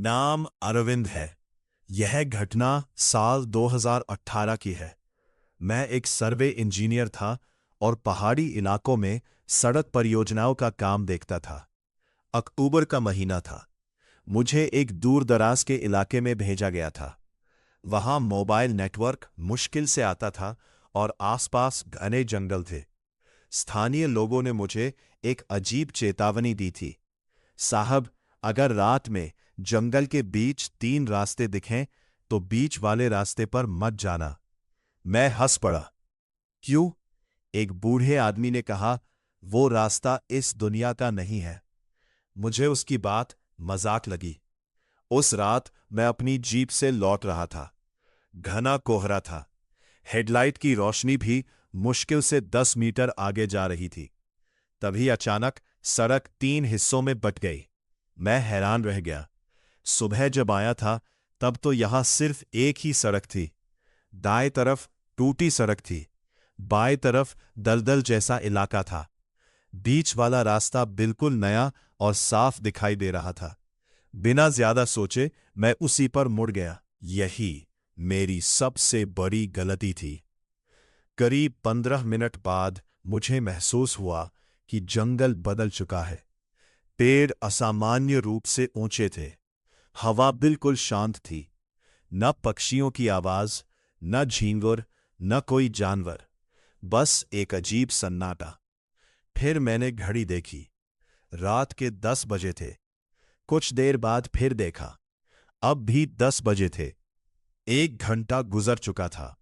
नाम अरविंद है। यह घटना साल 2018 की है। मैं एक सर्वे इंजीनियर था और पहाड़ी इलाकों में सड़क परियोजनाओं का काम देखता था। अक्टूबर का महीना था। मुझे एक दूर दराज के इलाके में भेजा गया था। वहां मोबाइल नेटवर्क मुश्किल से आता था और आसपास घने जंगल थे। स्थानीय लोगों ने मुझे एक अजीब चेतावनी दी थी। साहब, अगर रात में जंगल के बीच 3 रास्ते दिखें तो बीच वाले रास्ते पर मत जाना। मैं हंस पड़ा। क्यों? एक बूढ़े आदमी ने कहा, वो रास्ता इस दुनिया का नहीं है। मुझे उसकी बात मजाक लगी। उस रात मैं अपनी जीप से लौट रहा था। घना कोहरा था। हेडलाइट की रोशनी भी मुश्किल से 10 मीटर आगे जा रही थी। तभी अचानक सड़क 3 हिस्सों में बंट गई। मैं हैरान रह गया। सुबह जब आया था तब तो यहां सिर्फ एक ही सड़क थी। दाएं तरफ टूटी सड़क थी, बाएं तरफ दलदल जैसा इलाका था। बीच वाला रास्ता बिल्कुल नया और साफ दिखाई दे रहा था। बिना ज्यादा सोचे मैं उसी पर मुड़ गया। यही मेरी सबसे बड़ी गलती थी। करीब 15 मिनट बाद मुझे महसूस हुआ कि जंगल बदल चुका है। पेड़ असामान्य रूप से ऊंचे थे। हवा बिल्कुल शांत थी। न पक्षियों की आवाज, न झींगुर, न कोई जानवर। बस एक अजीब सन्नाटा। फिर मैंने घड़ी देखी। रात के 10 बजे थे। कुछ देर बाद फिर देखा। अब भी 10 बजे थे। 1 घंटा गुजर चुका था,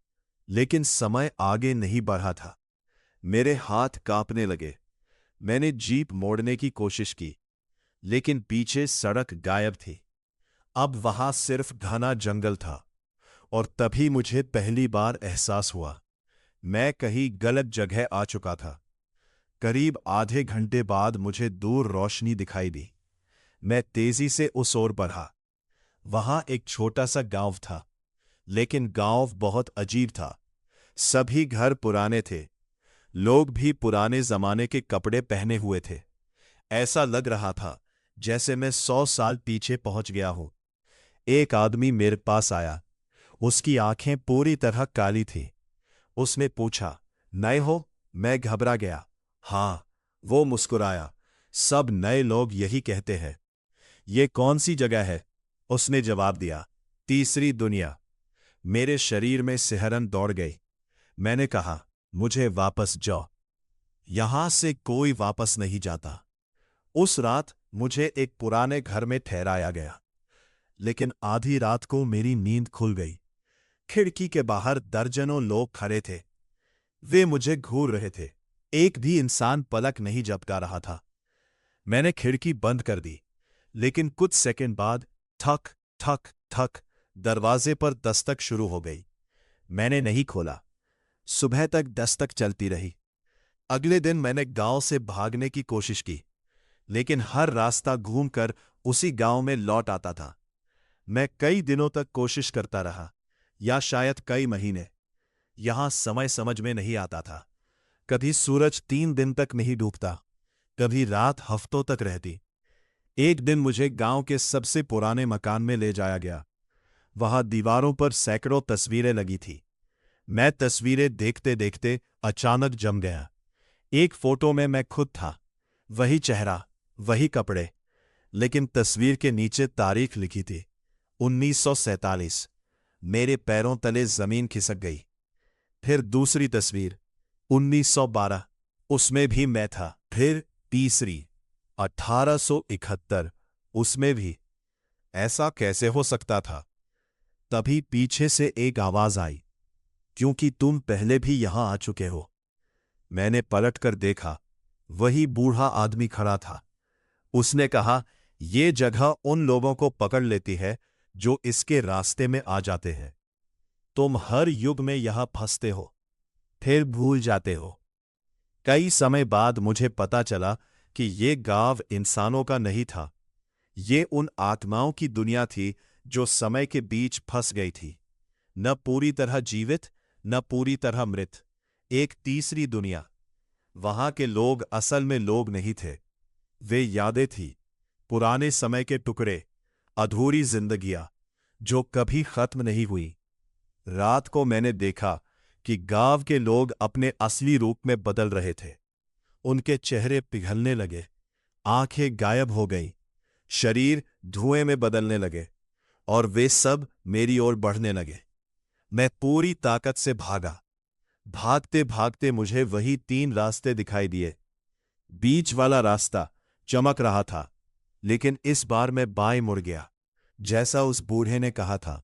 लेकिन समय आगे नहीं बढ़ा था। मेरे हाथ कांपने लगे। मैंने जीप मोड़ने की कोशिश की, लेकिन पीछे सड़क गायब थी। अब वहां सिर्फ घना जंगल था। और तभी मुझे पहली बार एहसास हुआ, मैं कहीं गलत जगह आ चुका था। करीब आधे घंटे बाद मुझे दूर रोशनी दिखाई दी। मैं तेजी से उस ओर बढ़ा। वहां एक छोटा सा गांव था, लेकिन गांव बहुत अजीब था। सभी घर पुराने थे। लोग भी पुराने जमाने के कपड़े पहने हुए थे। ऐसा लग रहा था जैसे मैं 100 साल पीछे पहुंच गया हूं। एक आदमी मेरे पास आया। उसकी आंखें पूरी तरह काली थीं। उसने पूछा, नए हो? मैं घबरा गया। हाँ, वो मुस्कुराया। सब नए लोग यही कहते हैं। ये कौन सी जगह है? उसने जवाब दिया, तीसरी दुनिया। मेरे शरीर में सिहरन दौड़ गई। मैंने कहा, मुझे वापस जाओ। यहां से कोई वापस नहीं जाता। उस रात मुझे एक पुराने घर में ठहराया गया, लेकिन आधी रात को मेरी नींद खुल गई। खिड़की के बाहर दर्जनों लोग खड़े थे। वे मुझे घूर रहे थे। एक भी इंसान पलक नहीं झपका रहा था। मैंने खिड़की बंद कर दी, लेकिन कुछ सेकंड बाद ठक ठक ठक दरवाजे पर दस्तक शुरू हो गई। मैंने नहीं खोला। सुबह तक दस्तक चलती रही। अगले दिन मैंने गांव से भागने की कोशिश की, लेकिन हर रास्ता घूमकर उसी गांव में लौट आता था। मैं कई दिनों तक कोशिश करता रहा, या शायद कई महीने। यहां समय समझ में नहीं आता था। कभी सूरज 3 दिन तक नहीं डूबता, कभी रात हफ्तों तक रहती। एक दिन मुझे गांव के सबसे पुराने मकान में ले जाया गया। वहां दीवारों पर सैकड़ों तस्वीरें लगी थी। मैं तस्वीरें देखते देखते अचानक जम गया। एक फोटो में मैं खुद था। वही चेहरा, वही कपड़े, लेकिन तस्वीर के नीचे तारीख लिखी थी, 1947। मेरे पैरों तले जमीन खिसक गई। फिर दूसरी तस्वीर, 1912। उसमें भी मैं था। फिर तीसरी, 1871। उसमें भी। ऐसा कैसे हो सकता था? तभी पीछे से एक आवाज आई, क्योंकि तुम पहले भी यहां आ चुके हो। मैंने पलटकर देखा। वही बूढ़ा आदमी खड़ा था। उसने कहा, ये जगह उन लोगों को पकड़ लेती है जो इसके रास्ते में आ जाते हैं। तुम हर युग में यहां फंसते हो, फिर भूल जाते हो। कई समय बाद मुझे पता चला कि ये गांव इंसानों का नहीं था। ये उन आत्माओं की दुनिया थी जो समय के बीच फंस गई थी। न पूरी तरह जीवित, न पूरी तरह मृत। एक तीसरी दुनिया। वहां के लोग असल में लोग नहीं थे। वे यादें थी, पुराने समय के टुकड़े, अधूरी जिंदगियां जो कभी खत्म नहीं हुई। रात को मैंने देखा कि गांव के लोग अपने असली रूप में बदल रहे थे। उनके चेहरे पिघलने लगे, आंखें गायब हो गईं, शरीर धुएं में बदलने लगे और वे सब मेरी ओर बढ़ने लगे। मैं पूरी ताकत से भागा। भागते भागते मुझे वही 3 रास्ते दिखाई दिए। बीच वाला रास्ता चमक रहा था, लेकिन इस बार मैं बाएं मुड़ गया, जैसा उस बूढ़े ने कहा था।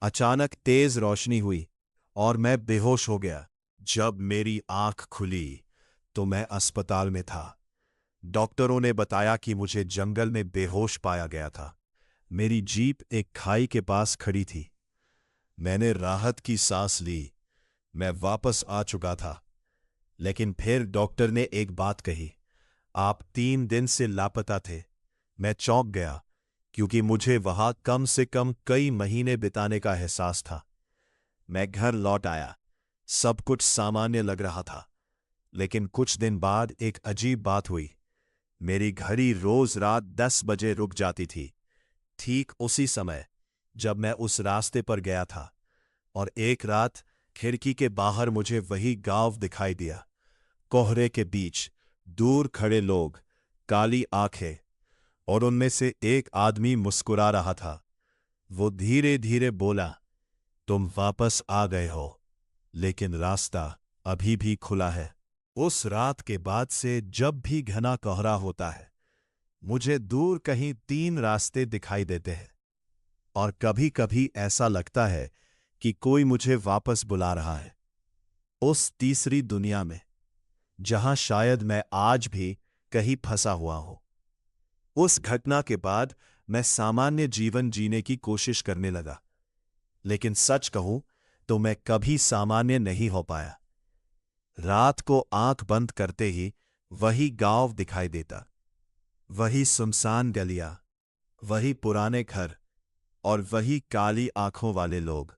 अचानक तेज रोशनी हुई और मैं बेहोश हो गया। जब मेरी आंख खुली तो मैं अस्पताल में था। डॉक्टरों ने बताया कि मुझे जंगल में बेहोश पाया गया था। मेरी जीप एक खाई के पास खड़ी थी। मैंने राहत की सांस ली। मैं वापस आ चुका था। लेकिन फिर डॉक्टर ने एक बात कही, आप 3 दिन से लापता थे। मैं चौंक गया, क्योंकि मुझे वहां कम से कम कई महीने बिताने का एहसास था। मैं घर लौट आया। सब कुछ सामान्य लग रहा था। लेकिन कुछ दिन बाद एक अजीब बात हुई। मेरी घड़ी रोज रात 10 बजे रुक जाती थी, ठीक उसी समय जब मैं उस रास्ते पर गया था। और एक रात खिड़की के बाहर मुझे वही गांव दिखाई दिया। कोहरे के बीच दूर खड़े लोग, काली आंखें, और उनमें से एक आदमी मुस्कुरा रहा था। वो धीरे धीरे बोला, तुम वापस आ गए हो, लेकिन रास्ता अभी भी खुला है। उस रात के बाद से जब भी घना कोहरा होता है, मुझे दूर कहीं 3 रास्ते दिखाई देते हैं। और कभी कभी ऐसा लगता है कि कोई मुझे वापस बुला रहा है, उस तीसरी दुनिया में, जहां शायद मैं आज भी कहीं फंसा हुआ हूं। उस घटना के बाद मैं सामान्य जीवन जीने की कोशिश करने लगा। लेकिन सच कहूं तो मैं कभी सामान्य नहीं हो पाया। रात को आंख बंद करते ही वही गांव दिखाई देता, वही सुनसान गलियां, वही पुराने घर और वही काली आंखों वाले लोग।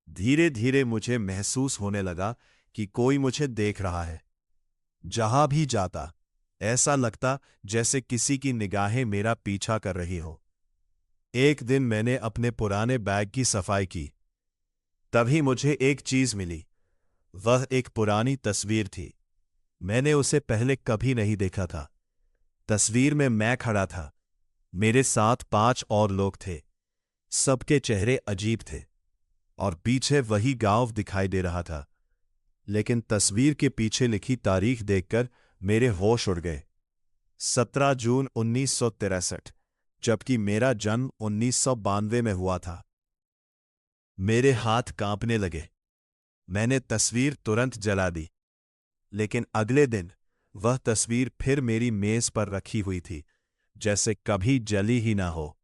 धीरे धीरे मुझे महसूस होने लगा कि कोई मुझे देख रहा है। जहां भी जाता, ऐसा लगता जैसे किसी की निगाहें मेरा पीछा कर रही हो। एक दिन मैंने अपने पुराने बैग की सफाई की। तभी मुझे एक चीज मिली। वह एक पुरानी तस्वीर थी। मैंने उसे पहले कभी नहीं देखा था। तस्वीर में मैं खड़ा था। मेरे साथ 5 और लोग थे। सबके चेहरे अजीब थे और पीछे वही गांव दिखाई दे रहा था। लेकिन तस्वीर के पीछे लिखी तारीख देखकर मेरे होश उड़ गए। 17 जून 1963, जबकि मेरा जन्म 1992 में हुआ था। मेरे हाथ कांपने लगे। मैंने तस्वीर तुरंत जला दी। लेकिन अगले दिन वह तस्वीर फिर मेरी मेज पर रखी हुई थी, जैसे कभी जली ही ना हो।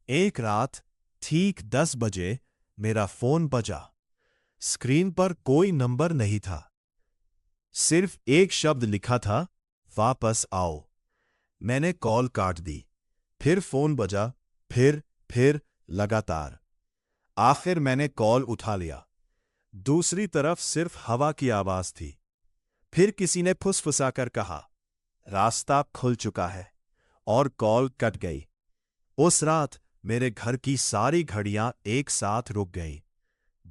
एक रात ठीक 10 बजे मेरा फोन बजा। स्क्रीन पर कोई नंबर नहीं था। सिर्फ एक शब्द लिखा था, वापस आओ। मैंने कॉल काट दी। फिर फोन बजा, फिर लगातार। आखिर मैंने कॉल उठा लिया। दूसरी तरफ सिर्फ हवा की आवाज थी। फिर किसी ने फुसफुसाकर कहा, रास्ता खुल चुका है, और कॉल कट गई। उस रात मेरे घर की सारी घड़ियां एक साथ रुक गईं।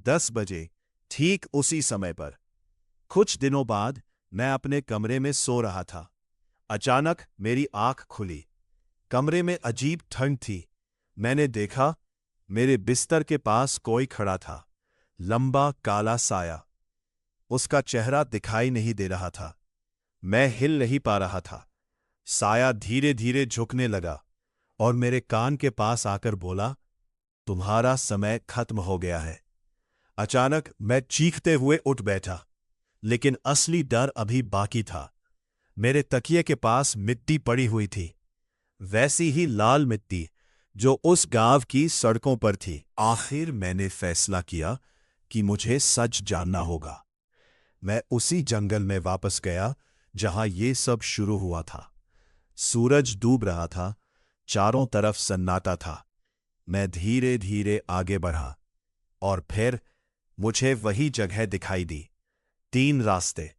10 बजे, ठीक उसी समय पर। कुछ दिनों बाद मैं अपने कमरे में सो रहा था। अचानक मेरी आंख खुली। कमरे में अजीब ठंड थी। मैंने देखा, मेरे बिस्तर के पास कोई खड़ा था। लंबा काला साया। उसका चेहरा दिखाई नहीं दे रहा था। मैं हिल नहीं पा रहा था। साया धीरे धीरे झुकने लगा और मेरे कान के पास आकर बोला, तुम्हारा समय खत्म हो गया है। अचानक मैं चीखते हुए उठ बैठा। लेकिन असली डर अभी बाकी था। मेरे तकिए के पास मिट्टी पड़ी हुई थी, वैसी ही लाल मिट्टी जो उस गांव की सड़कों पर थी। आखिर मैंने फैसला किया कि मुझे सच जानना होगा। मैं उसी जंगल में वापस गया जहां ये सब शुरू हुआ था। सूरज डूब रहा था, चारों तरफ सन्नाटा था। मैं धीरे धीरे आगे बढ़ा और फिर मुझे वही जगह दिखाई दी। 3 रास्ते,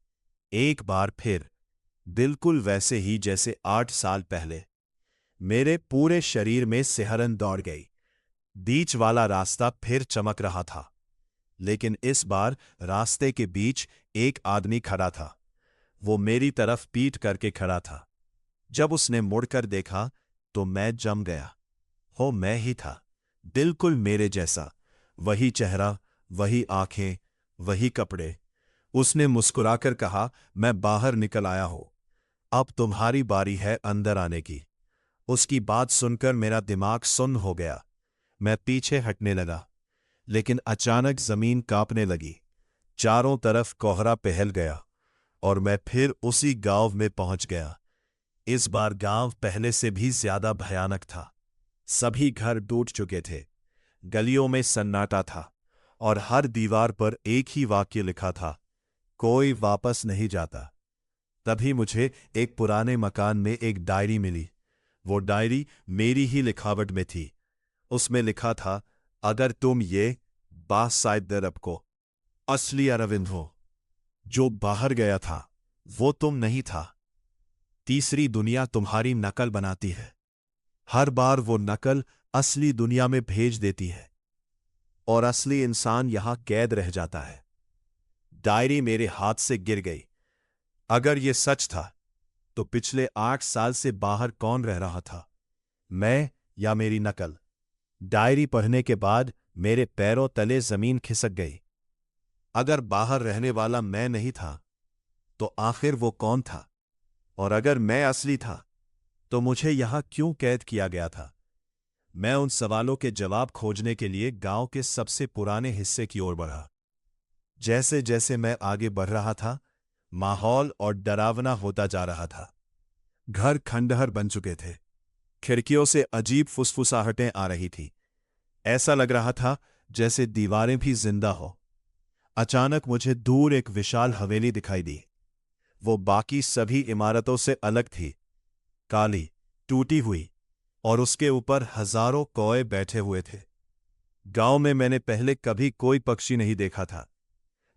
एक बार फिर, बिल्कुल वैसे ही जैसे 8 साल पहले। मेरे पूरे शरीर में सिहरन दौड़ गई। बीच वाला रास्ता फिर चमक रहा था, लेकिन इस बार रास्ते के बीच एक आदमी खड़ा था। वो मेरी तरफ पीठ करके खड़ा था। जब उसने मुड़कर देखा तो मैं जम गया। हो मैं ही था, बिल्कुल मेरे जैसा, वही चेहरा, वही आंखें, वही कपड़े। उसने मुस्कुराकर कहा, मैं बाहर निकल आया हूं, अब तुम्हारी बारी है अंदर आने की। उसकी बात सुनकर मेरा दिमाग सुन्न हो गया। मैं पीछे हटने लगा, लेकिन अचानक जमीन कांपने लगी। चारों तरफ कोहरा पहल गया और मैं फिर उसी गांव में पहुंच गया। इस बार गांव पहले से भी ज्यादा भयानक था। सभी घर टूट चुके थे, गलियों में सन्नाटा था और हर दीवार पर एक ही वाक्य लिखा था, कोई वापस नहीं जाता। तभी मुझे एक पुराने मकान में एक डायरी मिली। वो डायरी मेरी ही लिखावट में थी। उसमें लिखा था, अगर तुम ये बास साइदरब को असली अरविंद हो। जो बाहर गया था वो तुम नहीं था। तीसरी दुनिया तुम्हारी नकल बनाती है। हर बार वो नकल असली दुनिया में भेज देती है और असली इंसान यहां कैद रह जाता है। डायरी मेरे हाथ से गिर गई। अगर ये सच था तो पिछले 8 साल से बाहर कौन रह रहा था, मैं या मेरी नकल? डायरी पढ़ने के बाद मेरे पैरों तले जमीन खिसक गई। अगर बाहर रहने वाला मैं नहीं था तो आखिर वो कौन था? और अगर मैं असली था तो मुझे यहां क्यों कैद किया गया था? मैं उन सवालों के जवाब खोजने के लिए गांव के सबसे पुराने हिस्से की ओर बढ़ा। जैसे जैसे मैं आगे बढ़ रहा था, माहौल और डरावना होता जा रहा था। घर खंडहर बन चुके थे। खिड़कियों से अजीब फुसफुसाहटें आ रही थी। ऐसा लग रहा था जैसे दीवारें भी जिंदा हो। अचानक मुझे दूर एक विशाल हवेली दिखाई दी। वो बाकी सभी इमारतों से अलग थी, काली, टूटी हुई, और उसके ऊपर हजारों कौए बैठे हुए थे। गांव में मैंने पहले कभी कोई पक्षी नहीं देखा था,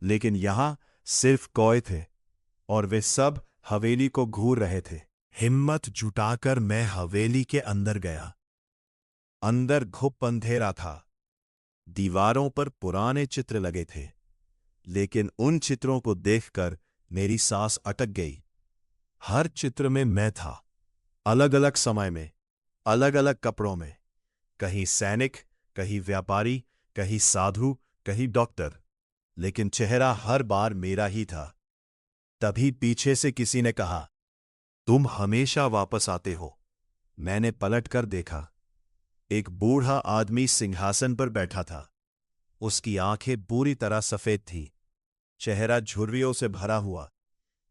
लेकिन यहां सिर्फ कौए थे और वे सब हवेली को घूर रहे थे। हिम्मत जुटाकर मैं हवेली के अंदर गया। अंदर घुप अंधेरा था। दीवारों पर पुराने चित्र लगे थे, लेकिन उन चित्रों को देखकर मेरी सांस अटक गई। हर चित्र में मैं था, अलग अलग समय में, अलग अलग कपड़ों में। कहीं सैनिक, कहीं व्यापारी, कहीं साधु, कहीं डॉक्टर, लेकिन चेहरा हर बार मेरा ही था। तभी पीछे से किसी ने कहा, तुम हमेशा वापस आते हो। मैंने पलटकर देखा। एक बूढ़ा आदमी सिंहासन पर बैठा था। उसकी आंखें पूरी तरह सफेद थीं, चेहरा झुर्रियों से भरा हुआ,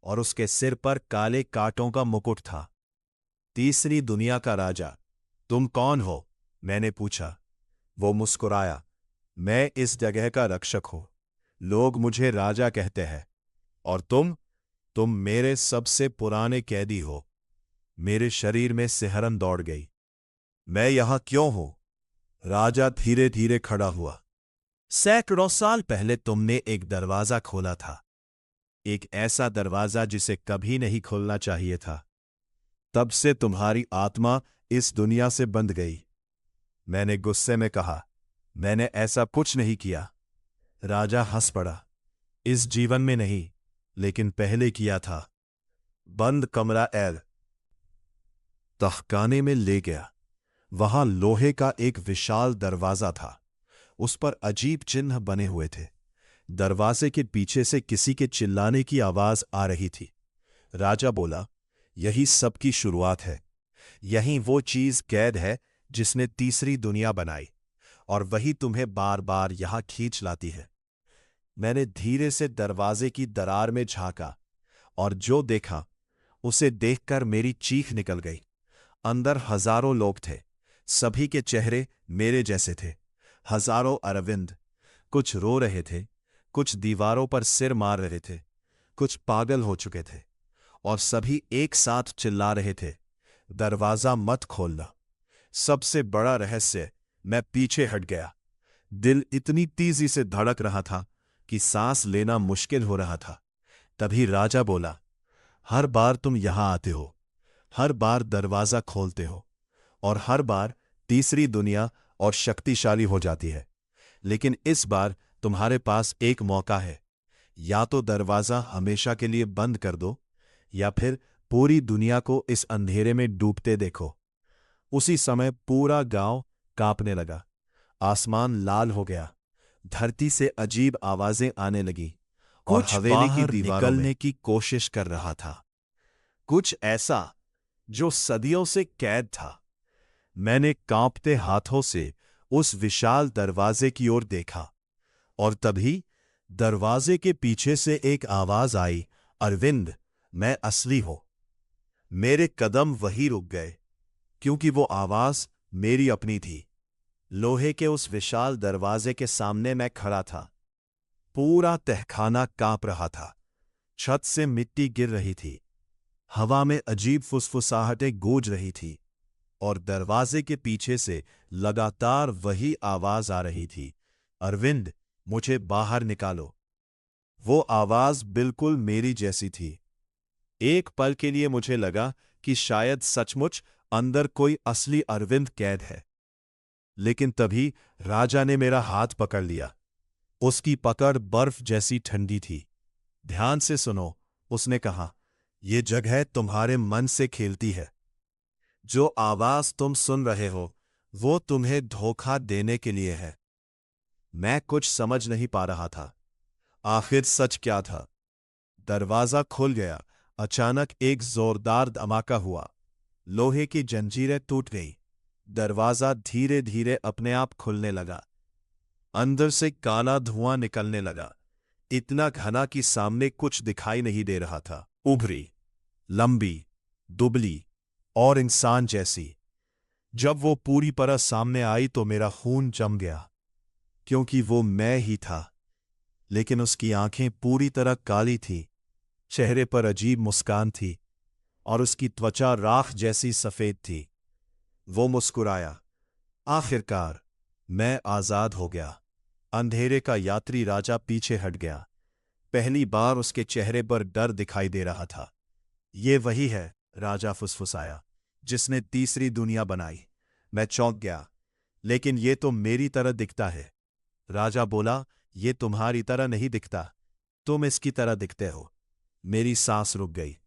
और उसके सिर पर काले कांटों का मुकुट था। तीसरी दुनिया का राजा, तुम कौन हो? मैंने पूछा। वो मुस्कुराया, मैं इस जगह का रक्षक हूं। लोग मुझे राजा कहते हैं। और तुम मेरे सबसे पुराने कैदी हो। मेरे शरीर में सिहरन दौड़ गई। मैं यहां क्यों हूं? राजा धीरे धीरे खड़ा हुआ। सैकड़ों साल पहले तुमने एक दरवाजा खोला था, एक ऐसा दरवाजा जिसे कभी नहीं खोलना चाहिए था। तब से तुम्हारी आत्मा इस दुनिया से बंध गई। मैंने गुस्से में कहा, मैंने ऐसा कुछ नहीं किया। राजा हंस पड़ा, इस जीवन में नहीं, लेकिन पहले किया था। बंद कमरा एल तहखाने में ले गया। वहां लोहे का एक विशाल दरवाजा था। उस पर अजीब चिन्ह बने हुए थे। दरवाजे के पीछे से किसी के चिल्लाने की आवाज आ रही थी। राजा बोला, यही सबकी शुरुआत है। यही वो चीज कैद है जिसने तीसरी दुनिया बनाई, और वही तुम्हें बार बार यहां खींच लाती है। मैंने धीरे से दरवाजे की दरार में झांका, और जो देखा उसे देखकर मेरी चीख निकल गई। अंदर हजारों लोग थे। सभी के चेहरे मेरे जैसे थे। हजारों अरविंद। कुछ रो रहे थे, कुछ दीवारों पर सिर मार रहे थे, कुछ पागल हो चुके थे, और सभी एक साथ चिल्ला रहे थे, दरवाजा मत खोलना। सबसे बड़ा रहस्य, मैं पीछे हट गया। दिल इतनी तेजी से धड़क रहा था कि सांस लेना मुश्किल हो रहा था। तभी राजा बोला, हर बार तुम यहां आते हो, हर बार दरवाजा खोलते हो, और हर बार तीसरी दुनिया और शक्तिशाली हो जाती है। लेकिन इस बार तुम्हारे पास एक मौका है। या तो दरवाजा हमेशा के लिए बंद कर दो, या फिर पूरी दुनिया को इस अंधेरे में डूबते देखो। उसी समय पूरा गांव कांपने लगा। आसमान लाल हो गया। धरती से अजीब आवाजें आने लगी और कुछ हवेली की बाहर दीवारों में निकलने की कोशिश कर रहा था, कुछ ऐसा जो सदियों से कैद था। मैंने कांपते हाथों से उस विशाल दरवाजे की ओर देखा, और तभी दरवाजे के पीछे से एक आवाज आई, अरविंद, मैं असली हूं। मेरे कदम वहीं रुक गए, क्योंकि वो आवाज मेरी अपनी थी। लोहे के उस विशाल दरवाजे के सामने मैं खड़ा था। पूरा तहखाना कांप रहा था। छत से मिट्टी गिर रही थी। हवा में अजीब फुसफुसाहटें गूंज रही थी, और दरवाजे के पीछे से लगातार वही आवाज आ रही थी, अरविंद, मुझे बाहर निकालो। वो आवाज बिल्कुल मेरी जैसी थी। एक पल के लिए मुझे लगा कि शायद सचमुच अंदर कोई असली अरविंद कैद है। लेकिन तभी राजा ने मेरा हाथ पकड़ लिया। उसकी पकड़ बर्फ जैसी ठंडी थी। ध्यान से सुनो, उसने कहा, ये जगह तुम्हारे मन से खेलती है। जो आवाज तुम सुन रहे हो वो तुम्हें धोखा देने के लिए है। मैं कुछ समझ नहीं पा रहा था। आखिर सच क्या था? दरवाजा खुल गया। अचानक एक जोरदार धमाका हुआ। लोहे की जंजीरें टूट गई। दरवाजा धीरे धीरे अपने आप खुलने लगा। अंदर से काला धुआं निकलने लगा, इतना घना कि सामने कुछ दिखाई नहीं दे रहा था। उभरी, लंबी, दुबली और इंसान जैसी। जब वो पूरी तरह सामने आई तो मेरा खून जम गया, क्योंकि वो मैं ही था। लेकिन उसकी आंखें पूरी तरह काली थीं, चेहरे पर अजीब मुस्कान थी, और उसकी त्वचा राख जैसी सफेद थी। वो मुस्कुराया। आखिरकार मैं आजाद हो गया। अंधेरे का यात्री राजा पीछे हट गया। पहली बार उसके चेहरे पर डर दिखाई दे रहा था। ये वही है, राजा फुसफुसाया, जिसने तीसरी दुनिया बनाई। मैं चौंक गया। लेकिन ये तो मेरी तरह दिखता है। राजा बोला, ये तुम्हारी तरह नहीं दिखता, तुम इसकी तरह दिखते हो। मेरी सांस रुक गई।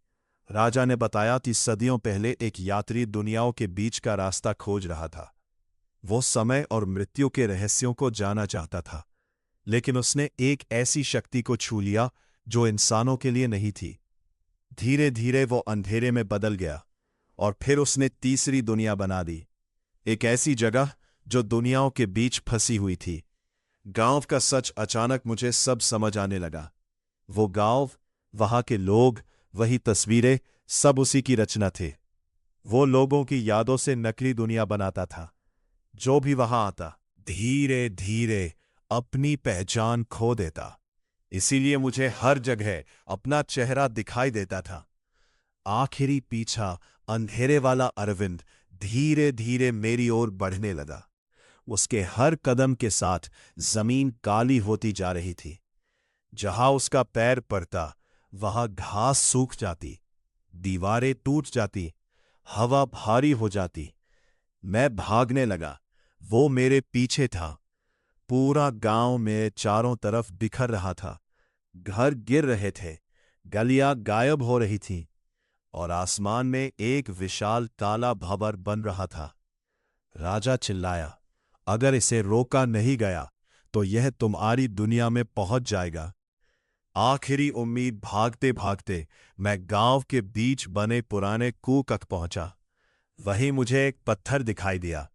राजा ने बताया कि सदियों पहले एक यात्री दुनियाओं के बीच का रास्ता खोज रहा था। वो समय और मृत्यु के रहस्यों को जानना चाहता था, लेकिन उसने एक ऐसी शक्ति को छू लिया जो इंसानों के लिए नहीं थी। धीरे धीरे वो अंधेरे में बदल गया, और फिर उसने तीसरी दुनिया बना दी। एक ऐसी जगह जो दुनियाओं के बीच फंसी हुई थी। गांव का सच अचानक मुझे सब समझ आने लगा। वो गांव, वहां के लोग, वही तस्वीरें, सब उसी की रचना थे। वो लोगों की यादों से नकली दुनिया बनाता था। जो भी वहां आता, धीरे धीरे अपनी पहचान खो देता। इसीलिए मुझे हर जगह अपना चेहरा दिखाई देता था। आखिरी पीछा अंधेरे वाला अरविंद धीरे धीरे मेरी ओर बढ़ने लगा। उसके हर कदम के साथ जमीन काली होती जा रही थी। जहां उसका पैर पड़ता वहां घास सूख जाती, दीवारें टूट जाती, हवा भारी हो जाती। मैं भागने लगा। वो मेरे पीछे था। पूरा गांव में चारों तरफ बिखर रहा था। घर गिर रहे थे, गलियां गायब हो रही थीं, और आसमान में एक विशाल काला भंवर बन रहा था। राजा चिल्लाया, अगर इसे रोका नहीं गया तो यह तुम्हारी दुनिया में पहुंच जाएगा। आखिरी उम्मीद भागते भागते मैं गांव के बीच बने पुराने कुएं तक पहुंचा। वहीं मुझे एक पत्थर दिखाई दिया।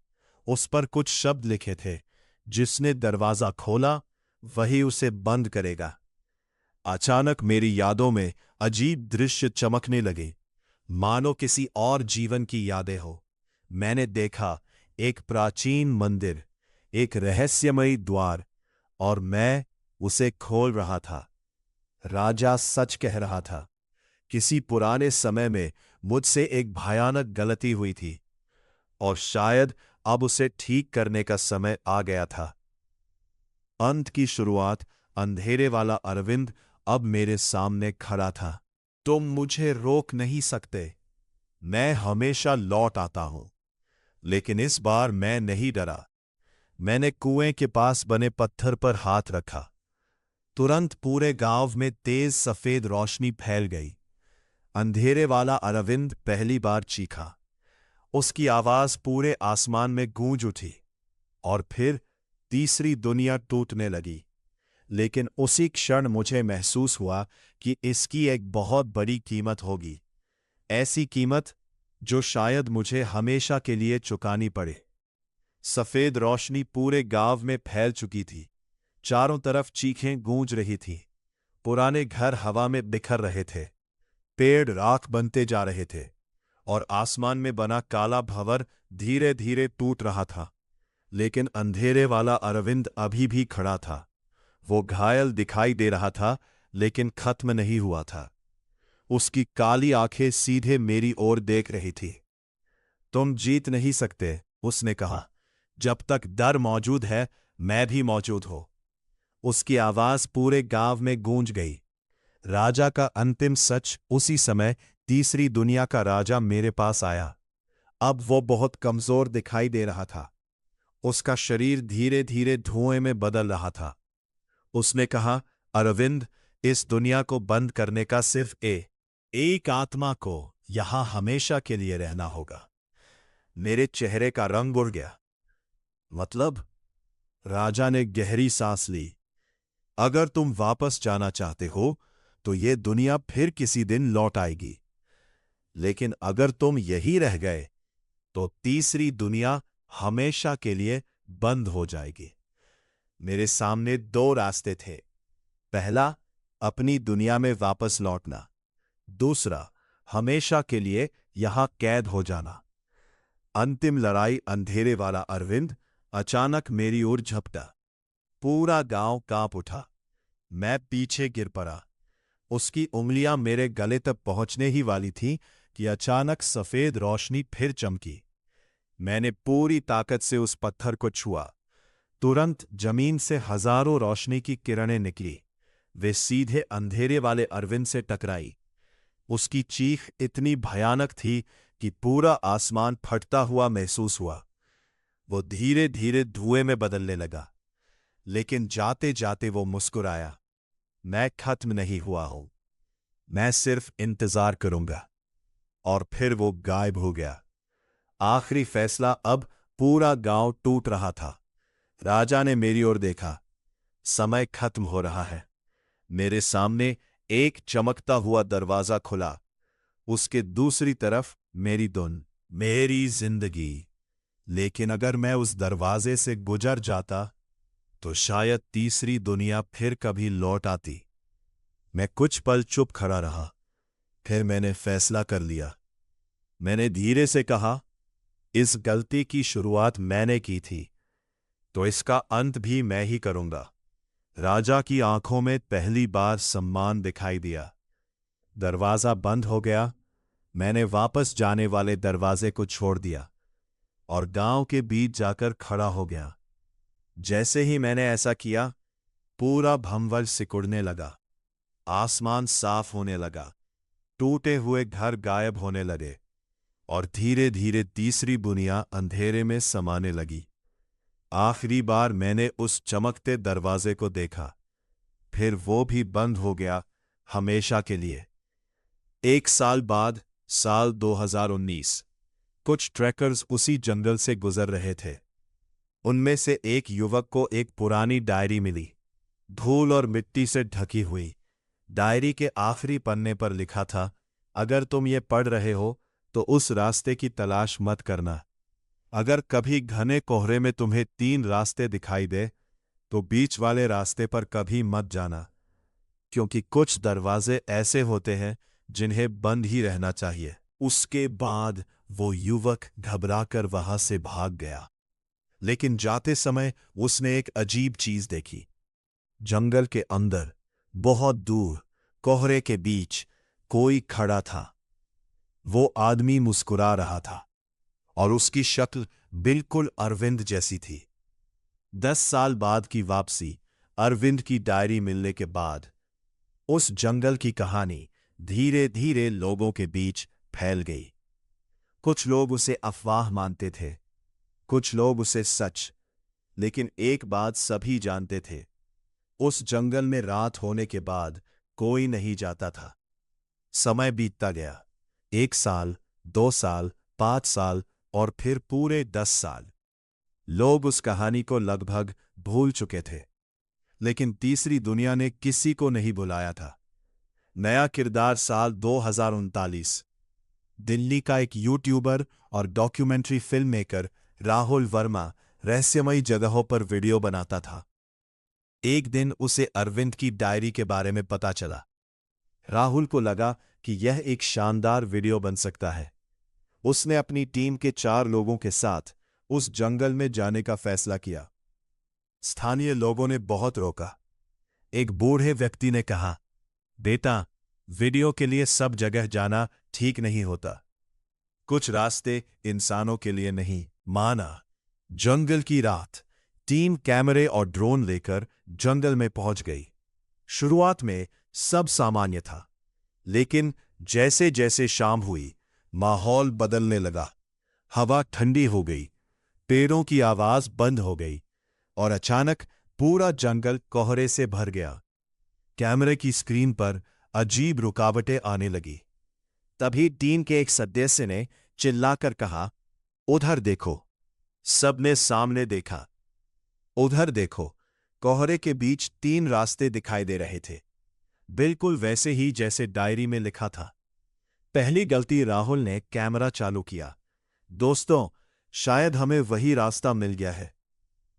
उस पर कुछ शब्द लिखे थे, जिसने दरवाजा खोला वही उसे बंद करेगा। अचानक मेरी यादों में अजीब दृश्य चमकने लगे, मानो किसी और जीवन की यादें हो। मैंने देखा एक प्राचीन मंदिर, एक रहस्यमयी द्वार, और मैं उसे खोल रहा था। राजा सच कह रहा था। किसी पुराने समय में मुझसे एक भयानक गलती हुई थी, और शायद अब उसे ठीक करने का समय आ गया था। अंत की शुरुआत। अंधेरे वाला अरविंद अब मेरे सामने खड़ा था। तुम मुझे रोक नहीं सकते। मैं हमेशा लौट आता हूं। लेकिन इस बार मैं नहीं डरा। मैंने कुएं के पास बने पत्थर पर हाथ रखा। तुरंत पूरे गांव में तेज सफेद रोशनी फैल गई। अंधेरे वाला अरविंद पहली बार चीखा। उसकी आवाज पूरे आसमान में गूंज उठी और फिर तीसरी दुनिया टूटने लगी। लेकिन उसी क्षण मुझे महसूस हुआ कि इसकी एक बहुत बड़ी कीमत होगी, ऐसी कीमत जो शायद मुझे हमेशा के लिए चुकानी पड़े। सफेद रोशनी पूरे गांव में फैल चुकी थी। चारों तरफ चीखें गूंज रही थीं। पुराने घर हवा में बिखर रहे थे। पेड़ राख बनते जा रहे थे और आसमान में बना काला भंवर धीरे धीरे टूट रहा था। लेकिन अंधेरे वाला अरविंद अभी भी खड़ा था। वो घायल दिखाई दे रहा था, लेकिन खत्म नहीं हुआ था। उसकी काली आंखें सीधे मेरी ओर देख रही थी। तुम जीत नहीं सकते, उसने कहा। जब तक डर मौजूद है, मैं भी मौजूद हूं। उसकी आवाज पूरे गांव में गूंज गई। राजा का अंतिम सच उसी समय तीसरी दुनिया का राजा मेरे पास आया। अब वो बहुत कमजोर दिखाई दे रहा था। उसका शरीर धीरे धीरे धुएं में बदल रहा था। उसने कहा, अरविंद, इस दुनिया को बंद करने का सिर्फ एक आत्मा को यहां हमेशा के लिए रहना होगा। मेरे चेहरे का रंग उड़ गया। मतलब? राजा ने गहरी सांस ली। अगर तुम वापस जाना चाहते हो तो ये दुनिया फिर किसी दिन लौट आएगी, लेकिन अगर तुम यही रह गए तो तीसरी दुनिया हमेशा के लिए बंद हो जाएगी। मेरे सामने दो रास्ते थे। पहला, अपनी दुनिया में वापस लौटना। दूसरा, हमेशा के लिए यहां कैद हो जाना। अंतिम लड़ाई। अंधेरे वाला अरविंद अचानक मेरी ओर झपटा। पूरा गांव कांप उठा। मैं पीछे गिर पड़ा। उसकी उंगलियां मेरे गले तक पहुंचने ही वाली थीं कि अचानक सफेद रोशनी फिर चमकी। मैंने पूरी ताकत से उस पत्थर को छुआ। तुरंत जमीन से हजारों रोशनी की किरणें निकली। वे सीधे अंधेरे वाले अरविंद से टकराई। उसकी चीख इतनी भयानक थी कि पूरा आसमान फटता हुआ महसूस हुआ। वो धीरे धीरे धुएं में बदलने लगा, लेकिन जाते जाते वो मुस्कुराया। मैं खत्म नहीं हुआ हूं, मैं सिर्फ इंतजार करूंगा। और फिर वो गायब हो गया। आखिरी फैसला। अब पूरा गांव टूट रहा था। राजा ने मेरी ओर देखा। समय खत्म हो रहा है। मेरे सामने एक चमकता हुआ दरवाजा खुला। उसके दूसरी तरफ मेरी धुन, मेरी जिंदगी। लेकिन अगर मैं उस दरवाजे से गुजर जाता तो शायद तीसरी दुनिया फिर कभी लौट आती। मैं कुछ पल चुप खड़ा रहा। फिर मैंने फैसला कर लिया। मैंने धीरे से कहा, इस गलती की शुरुआत मैंने की थी, तो इसका अंत भी मैं ही करूंगा। राजा की आंखों में पहली बार सम्मान दिखाई दिया। दरवाजा बंद हो गया। मैंने वापस जाने वाले दरवाजे को छोड़ दिया और गांव के बीच जाकर खड़ा हो गया। जैसे ही मैंने ऐसा किया, पूरा भंवर सिकुड़ने लगा। आसमान साफ होने लगा। टूटे हुए घर गायब होने लगे और धीरे धीरे तीसरी दुनिया अंधेरे में समाने लगी। आखिरी बार मैंने उस चमकते दरवाजे को देखा, फिर वो भी बंद हो गया, हमेशा के लिए। एक साल बाद, साल 2019, कुछ ट्रैकर्स उसी जंगल से गुजर रहे थे। उनमें से एक युवक को एक पुरानी डायरी मिली, धूल और मिट्टी से ढकी हुई। डायरी के आखिरी पन्ने पर लिखा था, अगर तुम ये पढ़ रहे हो तो उस रास्ते की तलाश मत करना। अगर कभी घने कोहरे में तुम्हें 3 रास्ते दिखाई दे तो बीच वाले रास्ते पर कभी मत जाना, क्योंकि कुछ दरवाजे ऐसे होते हैं जिन्हें बंद ही रहना चाहिए। उसके बाद वो युवक घबराकर वहां से भाग गया। लेकिन जाते समय उसने एक अजीब चीज देखी। जंगल के अंदर, बहुत दूर, कोहरे के बीच कोई खड़ा था। वो आदमी मुस्कुरा रहा था और उसकी शक्ल बिल्कुल अरविंद जैसी थी। 10 साल बाद की वापसी। अरविंद की डायरी मिलने के बाद उस जंगल की कहानी धीरे धीरे लोगों के बीच फैल गई। कुछ लोग उसे अफवाह मानते थे, कुछ लोग उसे सच। लेकिन एक बात सभी जानते थे, उस जंगल में रात होने के बाद कोई नहीं जाता था। समय बीतता गया। 1 साल, 2 साल, 5 साल और फिर पूरे 10 साल। लोग उस कहानी को लगभग भूल चुके थे। लेकिन तीसरी दुनिया ने किसी को नहीं बुलाया था। नया किरदार साल 2039। दिल्ली का एक यूट्यूबर और documentary film maker Rahul Verma रहस्यमयी जगहों पर वीडियो बनाता था। एक दिन उसे अरविंद की डायरी के बारे में पता चला। राहुल को लगा कि यह एक शानदार वीडियो बन सकता है। उसने अपनी टीम के 4 लोगों के साथ उस जंगल में जाने का फैसला किया। स्थानीय लोगों ने बहुत रोका। एक बूढ़े व्यक्ति ने कहा, बेटा, वीडियो के लिए सब जगह जाना ठीक नहीं होता। कुछ रास्ते इंसानों के लिए नहीं। माना। जंगल की रात। टीम कैमरे और ड्रोन लेकर जंगल में पहुंच गई। शुरुआत में सब सामान्य था, लेकिन जैसे जैसे शाम हुई, माहौल बदलने लगा। हवा ठंडी हो गई, पेड़ों की आवाज बंद हो गई और अचानक पूरा जंगल कोहरे से भर गया। कैमरे की स्क्रीन पर अजीब रुकावटें आने लगी। तभी टीम के एक सदस्य ने चिल्लाकर कहा, उधर देखो। सबने सामने देखा। उधर देखो। कोहरे के बीच 3 रास्ते दिखाई दे रहे थे, बिल्कुल वैसे ही जैसे डायरी में लिखा था। पहली गलती, राहुल ने कैमरा चालू किया। दोस्तों, शायद हमें वही रास्ता मिल गया है।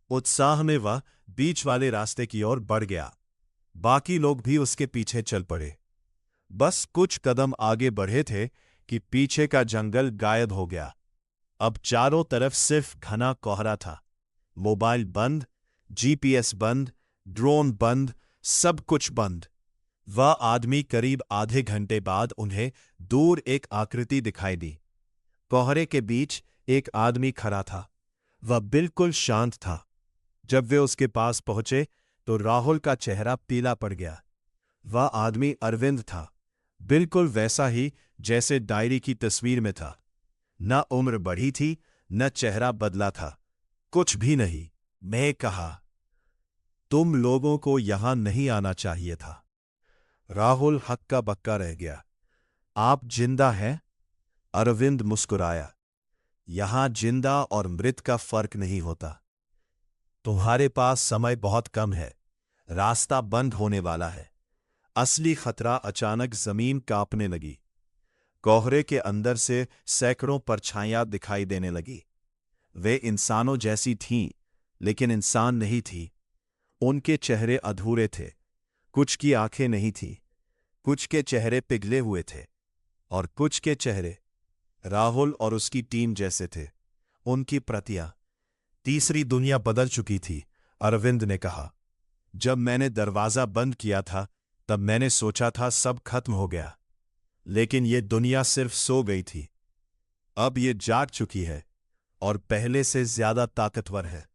उत्साह में वह बीच वाले रास्ते की ओर बढ़ गया। बाकी लोग भी उसके पीछे चल पड़े। बस कुछ कदम आगे बढ़े थे कि पीछे का जंगल गायब हो गया। अब चारों तरफ सिर्फ घना कोहरा था। मोबाइल बंद, जीपीएस बंद, ड्रोन बंद, सब कुछ बंद। वह आदमी करीब आधे घंटे बाद उन्हें दूर एक आकृति दिखाई दी। कोहरे के बीच एक आदमी खड़ा था। वह बिल्कुल शांत था। जब वे उसके पास पहुंचे तो राहुल का चेहरा पीला पड़ गया। वह आदमी अरविंद था, बिल्कुल वैसा ही जैसे डायरी की तस्वीर में था। न उम्र बढ़ी थी, न चेहरा बदला था, कुछ भी नहीं। मैं कहा, तुम लोगों को यहां नहीं आना चाहिए था। राहुल हक्का बक्का रह गया। आप जिंदा हैं? अरविंद मुस्कुराया। यहां जिंदा और मृत का फर्क नहीं होता। तुम्हारे पास समय बहुत कम है। रास्ता बंद होने वाला है। असली खतरा। अचानक जमीन कांपने लगी। कोहरे के अंदर से सैकड़ों परछाइयां दिखाई देने लगी। वे इंसानों जैसी थीं, लेकिन इंसान नहीं थी। उनके चेहरे अधूरे थे। कुछ की आंखें नहीं थीं, कुछ के चेहरे पिघले हुए थे और कुछ के चेहरे राहुल और उसकी टीम जैसे थे। उनकी प्रतियां। तीसरी दुनिया बदल चुकी थी, अरविंद ने कहा। जब मैंने दरवाजा बंद किया था तब मैंने सोचा था सब खत्म हो गया, लेकिन ये दुनिया सिर्फ सो गई थी। अब ये जाग चुकी है और पहले से ज्यादा ताकतवर है।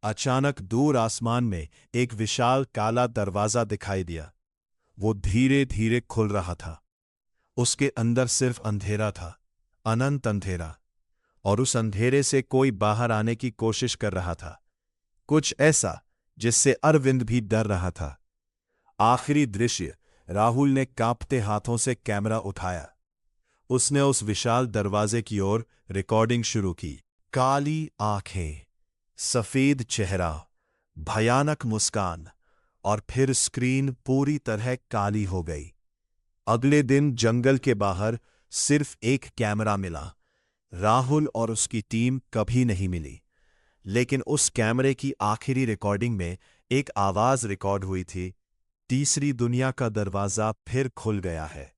अचानक दूर आसमान में एक विशाल काला दरवाजा दिखाई दिया। वो धीरे धीरे खुल रहा था। उसके अंदर सिर्फ अंधेरा था, अनंत अंधेरा, और उस अंधेरे से कोई बाहर आने की कोशिश कर रहा था। कुछ ऐसा जिससे अरविंद भी डर रहा था। आखिरी दृश्य। राहुल ने कांपते हाथों से कैमरा उठाया। उसने उस विशाल दरवाजे की ओर रिकॉर्डिंग शुरू की। काली आंखें, सफेद चेहरा, भयानक मुस्कान, और फिर स्क्रीन पूरी तरह काली हो गई। अगले दिन जंगल के बाहर सिर्फ एक कैमरा मिला। राहुल और उसकी टीम कभी नहीं मिली, लेकिन उस कैमरे की आखिरी रिकॉर्डिंग में एक आवाज रिकॉर्ड हुई थी, तीसरी दुनिया का दरवाजा फिर खुल गया है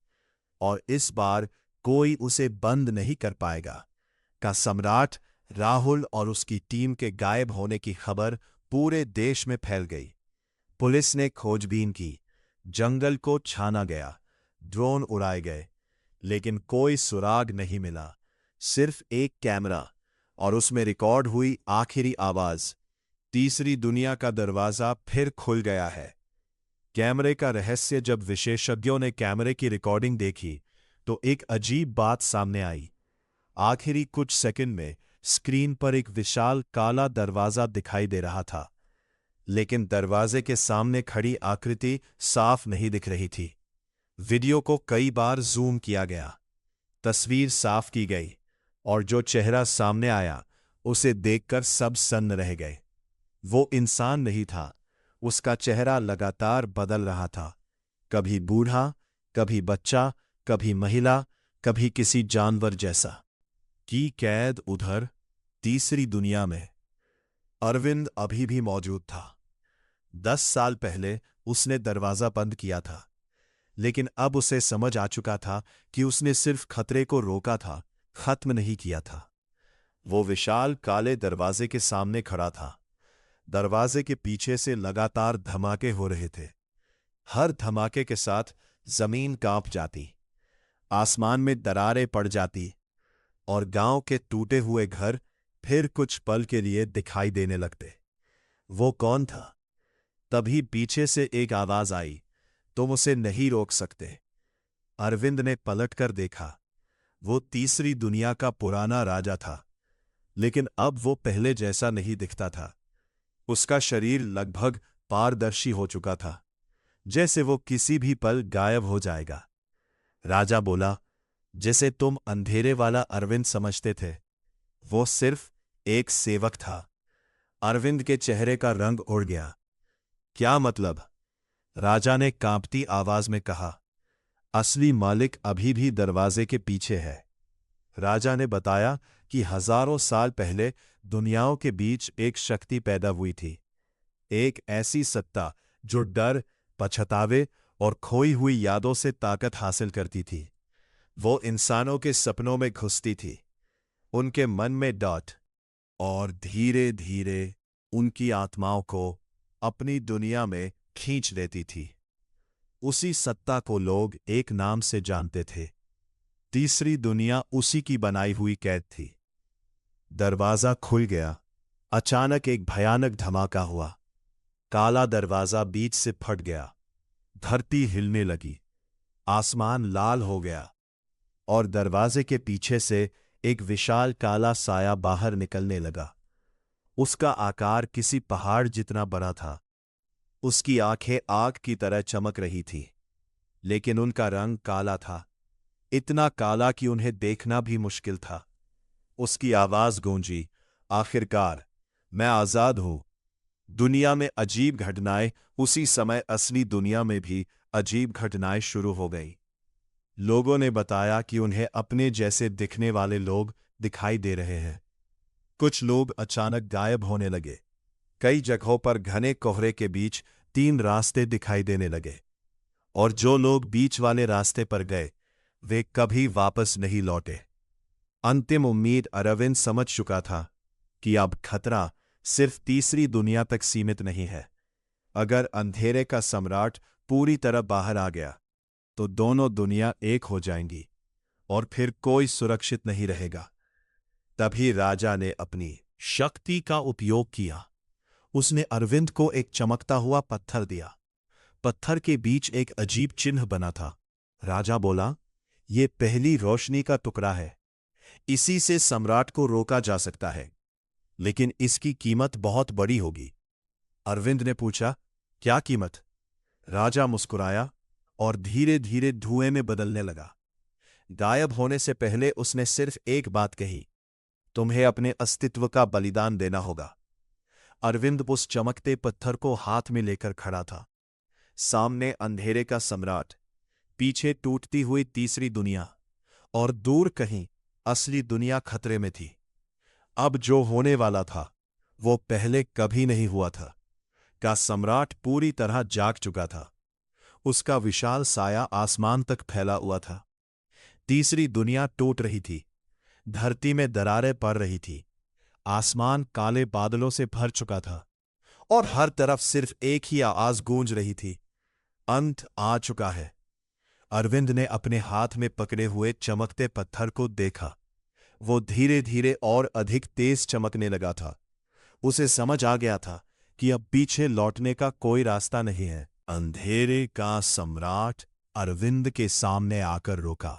और इस बार कोई उसे बंद नहीं कर पाएगा। का सम्राट राहुल और उसकी टीम के गायब होने की खबर पूरे देश में फैल गई। पुलिस ने खोजबीन की, जंगल को छाना गया, ड्रोन उड़ाए गए, लेकिन कोई सुराग नहीं मिला। सिर्फ एक कैमरा और उसमें रिकॉर्ड हुई आखिरी आवाज, तीसरी दुनिया का दरवाजा फिर खुल गया है। कैमरे का रहस्य। जब विशेषज्ञों ने कैमरे की रिकॉर्डिंग देखी तो एक अजीब बात सामने आई। आखिरी कुछ सेकंड में स्क्रीन पर एक विशाल काला दरवाजा दिखाई दे रहा था, लेकिन दरवाजे के सामने खड़ी आकृति साफ नहीं दिख रही थी। वीडियो को कई बार जूम किया गया, तस्वीर साफ की गई, और जो चेहरा सामने आया उसे देखकर सब सन्न रह गए। वो इंसान नहीं था, उसका चेहरा लगातार बदल रहा था, कभी बूढ़ा, कभी बच्चा, कभी महिला, कभी किसी जानवर जैसा। की कैद उधर तीसरी दुनिया में अरविंद अभी भी मौजूद था। 10 साल पहले उसने दरवाजा बंद किया था, लेकिन अब उसे समझ आ चुका था कि उसने सिर्फ खतरे को रोका था, खत्म नहीं किया था। वो विशाल काले दरवाजे के सामने खड़ा था। दरवाजे के पीछे से लगातार धमाके हो रहे थे। हर धमाके के साथ जमीन कांप जाती, आसमान में दरारें पड़ जाती, और गांव के टूटे हुए घर फिर कुछ पल के लिए दिखाई देने लगते। वो कौन था? तभी पीछे से एक आवाज आई, तुम उसे नहीं रोक सकते। अरविंद ने पलटकर देखा। वो तीसरी दुनिया का पुराना राजा था, लेकिन अब वो पहले जैसा नहीं दिखता था। उसका शरीर लगभग पारदर्शी हो चुका था, जैसे वो किसी भी पल गायब हो जाएगा। राजा बोला, जिसे तुम अंधेरे वाला अरविंद समझते थे, वो सिर्फ एक सेवक था। अरविंद के चेहरे का रंग उड़ गया। क्या मतलब? राजा ने कांपती आवाज में कहा। असली मालिक अभी भी दरवाजे के पीछे है। राजा ने बताया कि हजारों साल पहले दुनियाओं के बीच एक शक्ति पैदा हुई थी, एक ऐसी सत्ता जो डर, पछतावे और खोई हुई यादों से ताकत हासिल करती थी। वो इंसानों के सपनों में घुसती थी, उनके मन में डॉट, और धीरे धीरे उनकी आत्माओं को अपनी दुनिया में खींच लेती थी। उसी सत्ता को लोग एक नाम से जानते थे। तीसरी दुनिया उसी की बनाई हुई कैद थी। दरवाजा खुल गया। अचानक एक भयानक धमाका हुआ। काला दरवाजा बीच से फट गया। धरती हिलने लगी, आसमान लाल हो गया, और दरवाजे के पीछे से एक विशाल काला साया बाहर निकलने लगा। उसका आकार किसी पहाड़ जितना बड़ा था। उसकी आंखें आग की तरह चमक रही थी, लेकिन उनका रंग काला था, इतना काला कि उन्हें देखना भी मुश्किल था। उसकी आवाज गूंजी, आखिरकार मैं आजाद हूं। दुनिया में अजीब घटनाएं। उसी समय असली दुनिया में भी अजीब घटनाएं शुरू हो गई। लोगों ने बताया कि उन्हें अपने जैसे दिखने वाले लोग दिखाई दे रहे हैं। कुछ लोग अचानक गायब होने लगे। कई जगहों पर घने कोहरे के बीच 3 रास्ते दिखाई देने लगे, और जो लोग बीच वाले रास्ते पर गए वे कभी वापस नहीं लौटे। अंतिम उम्मीद अरविंद समझ चुका था कि अब खतरा सिर्फ तीसरी दुनिया तक सीमित नहीं है। अगर अंधेरे का सम्राट पूरी तरह बाहर आ गया तो दोनों दुनिया एक हो जाएंगी, और फिर कोई सुरक्षित नहीं रहेगा। तभी राजा ने अपनी शक्ति का उपयोग किया। उसने अरविंद को एक चमकता हुआ पत्थर दिया। पत्थर के बीच एक अजीब चिन्ह बना था। राजा बोला, ये पहली रोशनी का टुकड़ा है। इसी से सम्राट को रोका जा सकता है, लेकिन इसकी कीमत बहुत बड़ी होगी। अरविंद ने पूछा, क्या कीमत? राजा मुस्कुराया और धीरे धीरे धुएं में बदलने लगा। गायब होने से पहले उसने सिर्फ एक बात कही, तुम्हें अपने अस्तित्व का बलिदान देना होगा। अरविंद उस चमकते पत्थर को हाथ में लेकर खड़ा था। सामने अंधेरे का सम्राट, पीछे टूटती हुई तीसरी दुनिया, और दूर कहीं असली दुनिया खतरे में थी। अब जो होने वाला था वो पहले कभी नहीं हुआ था। का सम्राट पूरी तरह जाग चुका था। उसका विशाल साया आसमान तक फैला हुआ था। तीसरी दुनिया टूट रही थी। धरती में दरारें पड़ रही थी। आसमान काले बादलों से भर चुका था, और हर तरफ सिर्फ एक ही आवाज गूंज रही थी, अंत आ चुका है। अरविंद ने अपने हाथ में पकड़े हुए चमकते पत्थर को देखा। वो धीरे धीरे और अधिक तेज चमकने लगा था। उसे समझ आ गया था कि अब पीछे लौटने का कोई रास्ता नहीं है। अंधेरे का सम्राट अरविंद के सामने आकर रुका।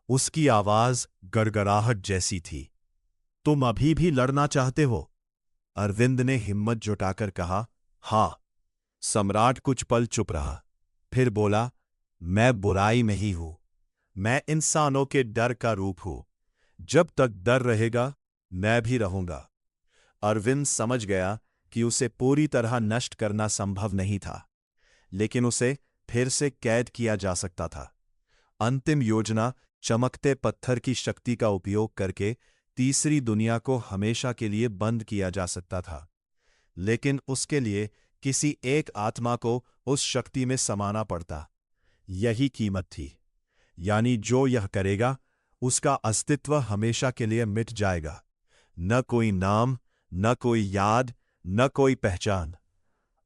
उसकी आवाज गड़गड़ाहट जैसी थी, तुम अभी भी लड़ना चाहते हो? अरविंद ने हिम्मत जुटाकर कहा, हाँ। सम्राट कुछ पल चुप रहा, फिर बोला, मैं बुराई में ही हूं। मैं इंसानों के डर का रूप हूं। जब तक डर रहेगा, मैं भी रहूंगा। अरविंद समझ गया कि उसे पूरी तरह नष्ट करना संभव नहीं था, लेकिन उसे फिर से कैद किया जा सकता था। अंतिम योजना चमकते पत्थर की शक्ति का उपयोग करके तीसरी दुनिया को हमेशा के लिए बंद किया जा सकता था, लेकिन उसके लिए किसी एक आत्मा को उस शक्ति में समाना पड़ता। यही कीमत थी। यानी जो यह करेगा, उसका अस्तित्व हमेशा के लिए मिट जाएगा। न कोई नाम, न कोई याद, न कोई पहचान।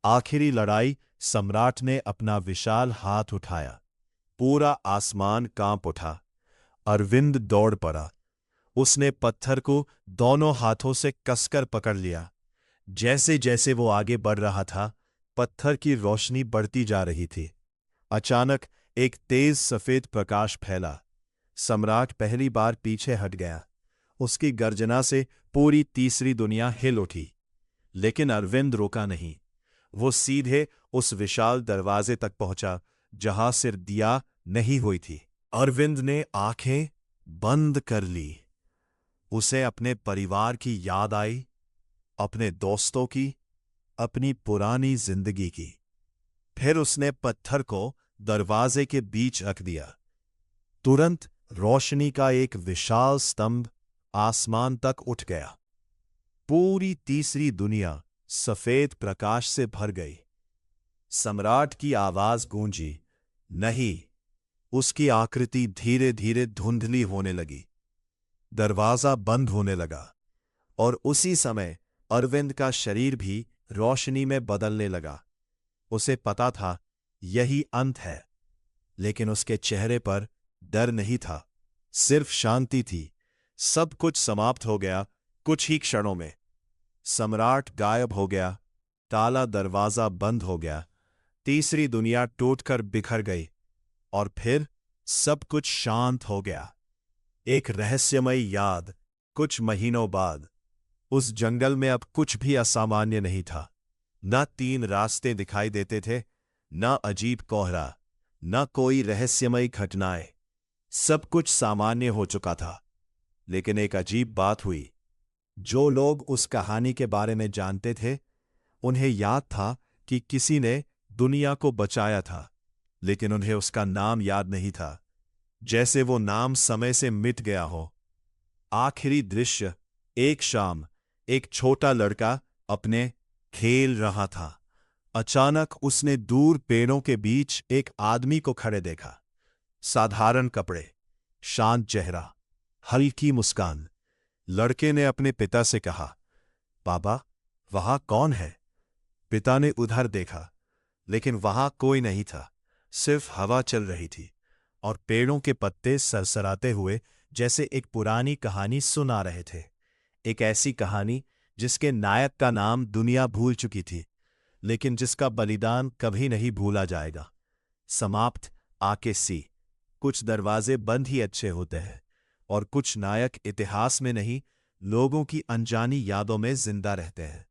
आखिरी लड़ाई। सम्राट ने अपना विशाल हाथ उठाया। पूरा आसमान कांप उठा। अरविंद दौड़ पड़ा। उसने पत्थर को दोनों हाथों से कसकर पकड़ लिया। जैसे जैसे वो आगे बढ़ रहा था, पत्थर की रोशनी बढ़ती जा रही थी। अचानक एक तेज सफेद प्रकाश फैला। सम्राट पहली बार पीछे हट गया। उसकी गर्जना से पूरी तीसरी दुनिया हिल उठी। लेकिन अरविंद रुका नहीं। वो सीधे उस विशाल दरवाजे तक पहुंचा जहां सिर दिया नहीं हुई थी। अरविंद ने आंखें बंद कर ली। उसे अपने परिवार की याद आई, अपने दोस्तों की, अपनी पुरानी जिंदगी की। फिर उसने पत्थर को दरवाजे के बीच रख दिया। तुरंत रोशनी का एक विशाल स्तंभ आसमान तक उठ गया। पूरी तीसरी दुनिया सफेद प्रकाश से भर गई। सम्राट की आवाज गूंजी, नहीं। उसकी आकृति धीरे धीरे धुंधली होने लगी। दरवाजा बंद होने लगा और उसी समय अरविंद का शरीर भी रोशनी में बदलने लगा। उसे पता था यही अंत है, लेकिन उसके चेहरे पर डर नहीं था, सिर्फ शांति थी। सब कुछ समाप्त हो गया कुछ ही क्षणों में। सम्राट गायब हो गया, ताला दरवाजा बंद हो गया, तीसरी दुनिया टूटकर बिखर गई और फिर सब कुछ शांत हो गया। एक रहस्यमय याद। कुछ महीनों बाद उस जंगल में अब कुछ भी असामान्य नहीं था। न तीन रास्ते दिखाई देते थे, न अजीब कोहरा, न कोई रहस्यमय घटनाएं। सब कुछ सामान्य हो चुका था। लेकिन एक अजीब बात हुई। जो लोग उस कहानी के बारे में जानते थे, उन्हें याद था कि किसी ने दुनिया को बचाया था, लेकिन उन्हें उसका नाम याद नहीं था, जैसे वो नाम समय से मिट गया हो। आखिरी दृश्य। एक शाम एक छोटा लड़का अपने खेल रहा था। अचानक उसने दूर पेड़ों के बीच एक आदमी को खड़े देखा। साधारण कपड़े, शांत चेहरा, हल्की मुस्कान। लड़के ने अपने पिता से कहा, पापा, वहां कौन है? पिता ने उधर देखा, लेकिन वहां कोई नहीं था। सिर्फ हवा चल रही थी और पेड़ों के पत्ते सरसराते हुए जैसे एक पुरानी कहानी सुना रहे थे। एक ऐसी कहानी जिसके नायक का नाम दुनिया भूल चुकी थी, लेकिन जिसका बलिदान कभी नहीं भूला जाएगा। समाप्त। आके सी। कुछ दरवाजे बंद ही अच्छे होते हैं और कुछ नायक इतिहास में नहीं, लोगों की अनजानी यादों में जिंदा रहते हैं।